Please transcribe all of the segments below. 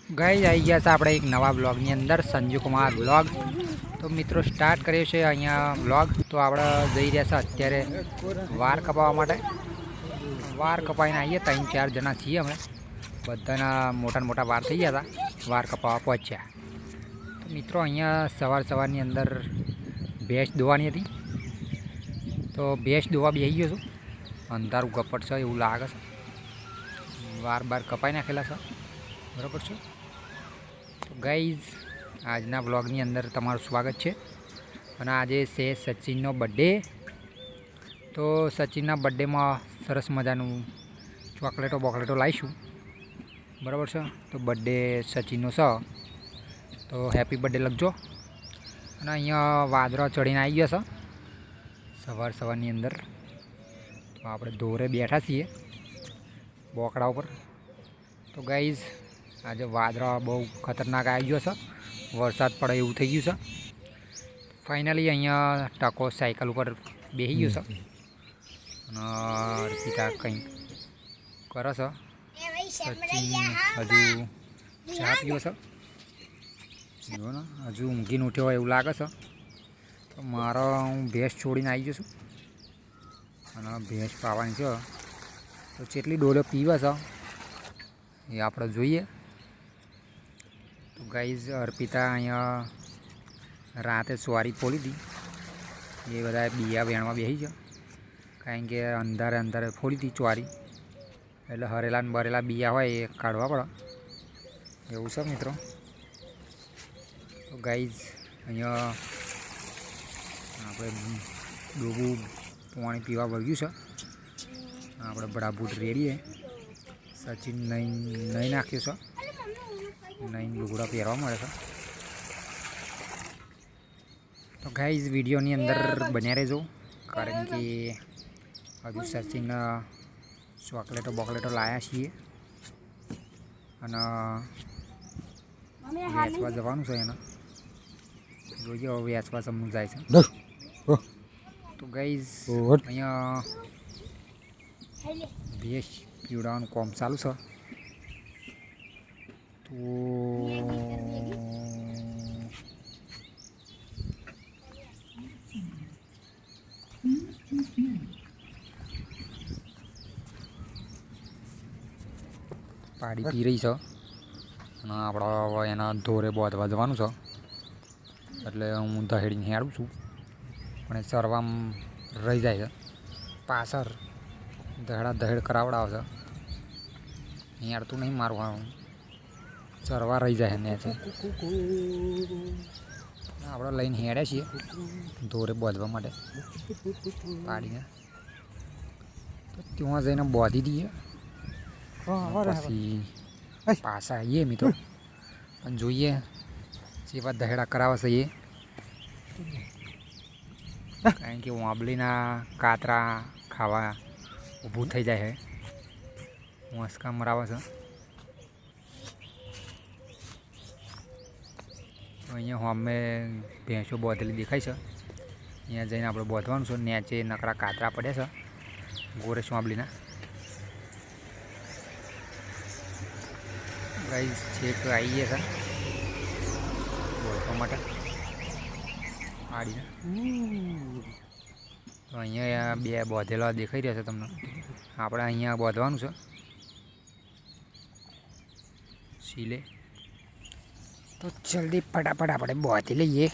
Guys આવી ગયા છે આપણે એક નવા બ્લોગની અંદર સંજુ કુમાર બ્લોગ। તો મિત્રો સ્ટાર્ટ કર્યો છે અહીંયા બ્લોગ। તો આપણે જઈ રહ્યા છે અત્યારે વાર કપાવવા માટે। વાર કપાઈને આવીએ 3-4 જણા છીએ અમે, બધાના મોટા વાર થઈ ગયા હતા, વાર કપાવવા પહોંચ્યા। તો મિત્રો અહીંયા સવારની અંદર ભેંસ દોવાની હતી, તો ભેંસ દોવા બેસી ગયો છું। અંધારું ગપટ છે એવું લાગે છે, વાર કપાઈ નાખેલા છે, બરાબર છે। તો ગાઈઝ આજના બ્લોગની અંદર તમારું સ્વાગત છે। અને આજે છે સચિનનો બર્થડે। તો સચિનના બર્થડેમાં સરસ મજાનું ચોકલેટો લાવીશું, બરાબર છે। તો બર્થડે સચિનનો છે, તો હેપી બર્થડે લખજો। અને અહીંયા વાદળો ચડીને આવી ગયો છે સવારની અંદર। તો આપણે દોરે બેઠા છીએ બોકડા ઉપર। તો ગાઈઝ આજે વાદળા બહુ ખતરનાક આવી ગયો છે, વરસાદ પડે એવું થઈ ગયું છે। ફાઇનલી અહીંયા ટકો સાયકલ ઉપર બેસી ગયો છે અને અર્પિતા કંઈક કરે છે। સચિન હજુ ચા પીવો છે, જો ને હજુ ઊંઘીને ઉઠ્યો હોય એવું લાગે છે। તો હું ભેંસ છોડીને આવી ગયો છું અને ભેંસ પાવાની છે। તો જેટલી ડોલો પીવે છે એ આપણે જોઈએ। તો ગાઈઝ અર્પિતા અહીંયા રાતે સોરી ફોલી હતી, એ બધા બિયા વેણમાં બેસી છે, કારણ કે અંધારે ફોલી હતી ચોરી, એટલે હરેલા ને બરેલા બિયા હોય એ કાઢવા પડે એવું છે મિત્રો। તો ગાઈઝ અહીંયા આપણે ડોબું પાણી પીવા વળગ્યું છે, આપણે બડાબૂટ રેડીએ। સચિન નહીં નાખ્યો છે, નહીં લુગડા પહેરવા મળે છે। તો ગાઈઝ વિડીયોની અંદર બન્યા રહેજો, કારણ કે હજુ સચિન ચોકલેટો લાવ્યા છીએ અને વેચવા જવાનું છે એને, જોઈએ હવે વેચવા સમનું જાય છે। તો ગાઈઝ અહીંયા ભેંસ પીવડાવવાનું કામ ચાલુ છે। તો પાડી પી રહી છે અને આપણે હવે એના ધોરે બાંધવા જવાનું છે, એટલે હું દહેડીને હેડું છું, પણ એ ચરવામાં રહી જાય છે પાછળ, દહેડ કરાવડાવે છે, હેડતું નહીં મારવાનું, ચરવા રહી જાય ને છે। આપણે લઈને હેડ્યા છીએ ધોરે બાંધવા માટે પાડીને। તો ત્યાં જઈને બાંધી દઈએ, પછી પાછા આવીએ મિત્રો, પણ જોઈએ જેવા દહેડા કરાવે છે એ, કારણ કે વાંબલીના કાતરા ખાવા ઊભું થઈ જાય છે, મસ્કા મરાવે છે। અહીંયા અમે ભેંસો બાંધેલી દેખાય છે, અહીંયા જઈને આપણે બાંધવાનું છે। નીચે નકરા કાતરા પડ્યા છે ગોરેશ વાંબલીના। ગાઈઝ છેક આવી ગયા છે બાંધવા માટે પાડીને। તો અહીંયા બે બાંધેલા દેખાઈ રહ્યા છે તમને, આપણે અહીંયા બાંધવાનું છે સીલે। તો જલ્દી ફટાફટ આપણે બાંધી લઈએ।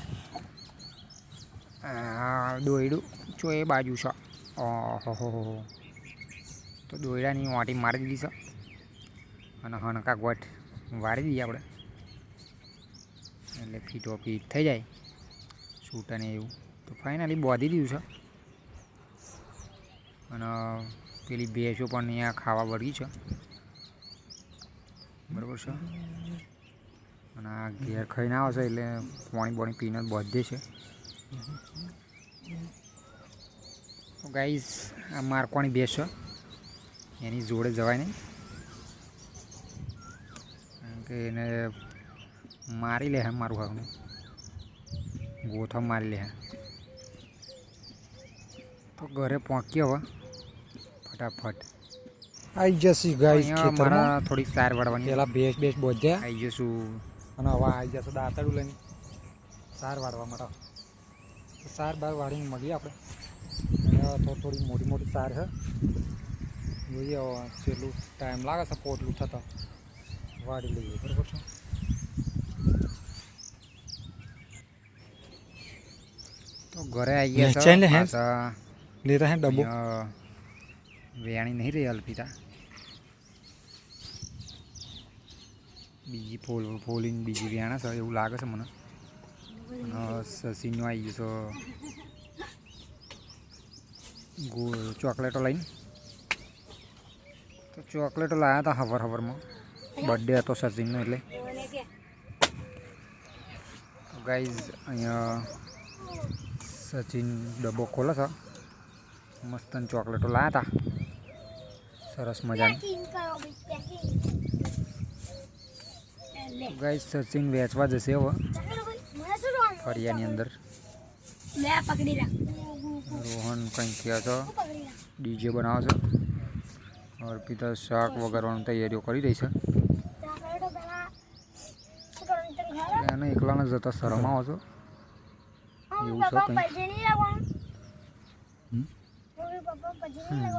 દોયડું જો એ બાજુ છે, ઓહો, તો દોયડાની વાટી મારી દીધી છે અને હણકા ગોઠ વાળી દઈએ આપણે, એટલે ફીટો ફીટ થઈ જાય છૂટને એવું। તો ફાઇનલી બાંધી દીધું છે અને પેલી ભેંસો પણ અહીંયા ખાવા વળગી છે, બરાબર છે। અને આ ઘેર ખાઈને આવે છે એટલે પાણી પીને બાંધે છે। તો ગાઈઝ આ મારકવાની ભેંસ છે, એની જોડે જવાય નહીં, કારણ કે એને મારી લે મારું હાથનું ગોથો મારી લે। તો ઘરે પહોંચીએ હવે ફટાફટ। આવી જશે ગાઈસ અહીંયા ખેતરમાં. મારા થોડીક સાર વાળવાની પેલા ભેંસ બોધ્યા આવી જશું અને હવે આવી જશે દાંતડું લઈને સાર વાળવા માટે. સાર બાર વાળીને મળીએ આપણે. થોડી મોટી મોટી સાર છે. જોઈએ હવે કેટલું ટાઈમ લાગે છે પોટલું થતાં વાળી લઈએ. બરાબર છે. તો ઘરે આવી ગયા વેચાઈને છે હે? પાછા લેતા હે ડબ્બો. અહીંયા વેણી નહીં રહી અલ્પિતા, બીજી ફોલીને બીજી વેણા છે એવું લાગે છે મને. સસીનો આવી ગયો છે ચોકલેટો લઈને. તો ચોકલેટો લાવ્યા હતા હવારમાં, બર્થડે હતો સચિનનો એટલે. તો ગાઈઝ અહીંયા સચિન ડબ્બો ખોલે છે, મસ્ત ચોકલેટો લાવ્યા હતા સરસ મજાની. ગાઈઝ સચિન વેચવા જશે હવે ફરિયાની અંદર. રોહન કંઈક કહે છે, ડીજે બનાવે છે. અર્પિતા શાક વગાડવાની તૈયારીઓ કરી રહી છે. એને એકલાને જતા શરમ આવો છો એવું છે કંઈ.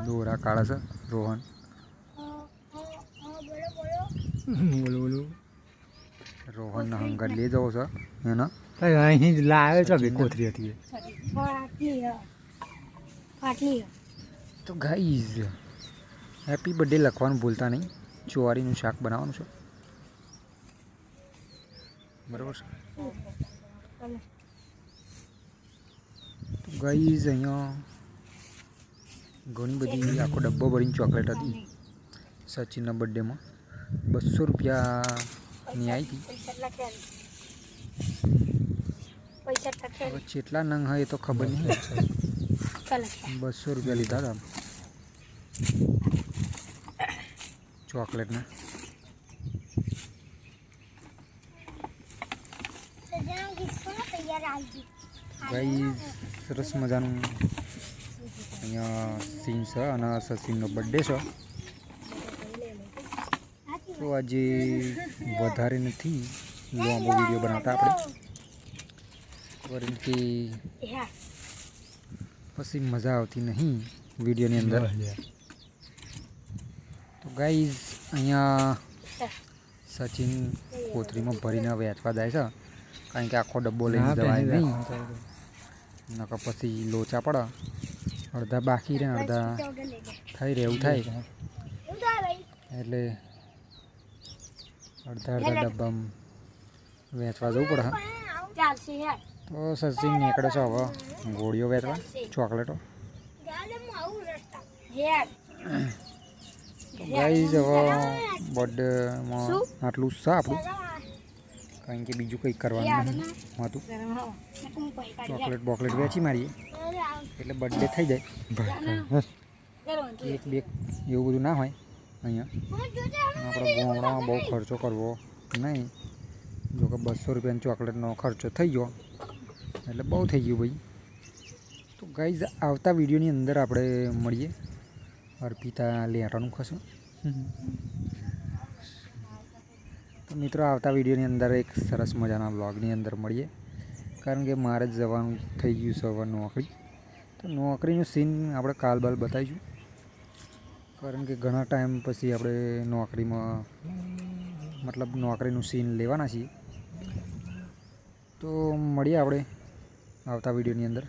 દોરા કાઢે છે રોહન. બોલો બોલો. રોહનને હંગાત લઈ જવો છે એના. અહીં જ લાવે છે કે કોથરી હતી. તો ગાઈઝ હેપી બર્થડે લખવાનું ભૂલતા નહીં. ચોરીનું શાક બનાવવાનું છે, બરાબર છે. તો ગાઈઝ અહીંયા ઘણી બધી આખો ડબ્બો ભરીને ચોકલેટ હતી સચિનના બર્થડેમાં. 200 રૂપિયાની આવી હતી. હવે કેટલા નંગ હોય એ તો ખબર નહીં. 200 રૂપિયા લીધા હતા ચોકલેટના. ગાઈઝ સરસ મજાનું અહીંયા સીન છે અને સચિનનો બર્થડે છે. તો આજે વધારે નથી લાંબો વિડીયો બનાવતા આપણે, કારણ કે પછી મજા આવતી નહીં વિડીયોની અંદર. તો ગાઈઝ અહીંયા સચિન કોથરીમાં ભરીને વેચવા જાય છે, કારણ કે આખો ડબ્બો લઈને જવાય નહીં, નકર પછી લોચા પડે. અડધા બાકી રહે, અડધા થઈ રહે એવું થાય એટલે અડધા ડબ્બામાં વેચવા જવું પડે. તો સચિન નીકળે છે હવે ગોળીઓ વેચવા, ચોકલેટો. ગાઈઝ હવે બર્થડેમાં આટલું જ છે આપણું, કારણ કે બીજું કંઈ કરવાનું નહીં હતું. ચોકલેટ વેચી મારીએ એટલે બર્થડે થઈ જાય. કેક બેક એવું બધું ના હોય અહીંયા. આપણે ગામડામાં બહુ ખર્ચો કરવો નહીં. જો કે 200 રૂપિયાની ચોકલેટનો ખર્ચો થઈ ગયો એટલે બહુ થઈ ગયું ભાઈ. તો ગાઈઝ આવતા વિડીયોની અંદર આપણે મળીએ. અર્પિતા લેટાનું ખશું. તો મિત્રો આવતા વિડીયોની અંદર એક સરસ મજાના વ્લોગની અંદર મળીએ, કારણ કે મારે જ જવાનું થઈ ગયું છે હવે નોકરી. તો નોકરીનું સીન આપણે કાલ બાલ બતાવીશું, કારણ કે ઘણા ટાઈમ પછી આપણે નોકરીમાં મતલબ નોકરીનું સીન લેવાના છીએ. તો મળીએ આપણે આવતા વિડીયોની અંદર.